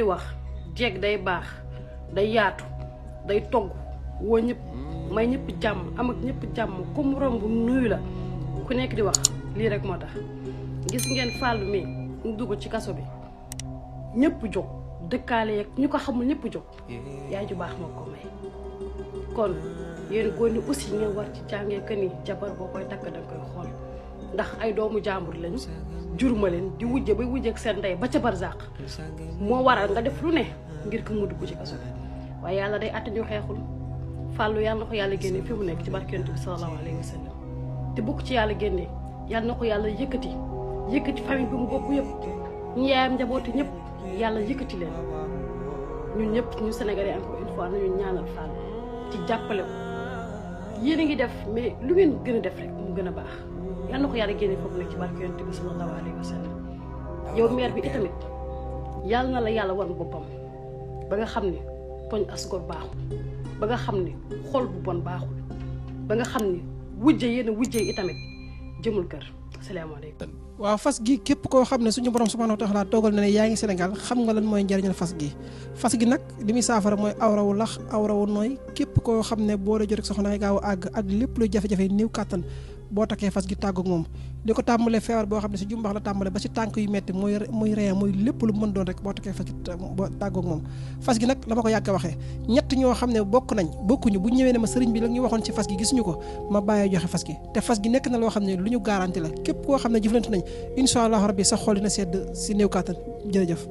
di wax jeeg day baax day yaatu day togg woo ñëpp may ñëpp jàmm am ak ñëpp jàmm comme romb nuyu la ku nekk di wax lii rek moo tax gis ngeen Fallou mi mu dugg ci kaso bi ñëpp jóg dëkkaale yeeg ñu ko xamul ñëpp jóg yaay ju baax moo ko may kon yéen góor ñi aussi ngeen war ci jàngee que ni jabar boo koy takk danga koy xool ndax ay doomu jàmbur lañu juruma leen di wujje bay wujjeeg seen ndey ba ca barzaq moo waral nga def lu ne ngir ko mu dugg ci kaso bi waaye yàlla day àtte ñu xeexul Fallou yàlla na ko yàlla génne fi mu nekk ci barke Yonent bi sallallahu alayhi wa sallam te bokk ci yàlla génne yàlla na ko yàlla yëkkati famille bi mu bokk yëpp ñu yaayam njabooti ñëpp yàlla yëkkati leen ñun ñëpp ñu Sénégalais encore une fois nañu ñaanal Fallou ci jàppale ko yéen a ngi def mais lu ngeen gën a def rek mu gën a baax yàlla na ko yàlla génne foofu nekk ci barke Yonent bi sallallahu alayhi wa sallam yow maire bi itamit yàlla na la yàlla wan boppam ba nga xam ne tooñ asgor baaxul ba nga xam ne xol bu bon baaxul ba nga xam ne wujje itamit jëmul kër asalaamaaleykum. waaw fas gi képp koo xam ne suñu borom subhanahu wa taala toogal na ne yaa ngi Sénégal xam nga lan mooy njariñal fas gi nag li muy saafara mooy awrawu lax awrawu nooy képp koo xam ne boo dee jot rek soxna ngay gaaw a àgg ak lépp luy jafe-jafe néew kàttan boo takkee fas gi tàggoog moom li ko tàmbalee feebar boo xam ne si jumbax la tàmbalee ba si tànk yu metti muy ree muy lépp lu mën doon rek boo takkee fas gi boo tàggoog moom fas gi nag la ma ko yàgg a waxee ñett ñoo xam ne bokkuñu bu ñëwee ne ma sëriñ bi la ñu waxoon ci fas gi gisuñu ko ma bàyyee joxe fas gi te fas gi nekk na loo xam ne lu ñu garanti la képp koo xam ne jëflante nañ incha allah rabbi sa xol dina sedd si néew kàttan jërëjëf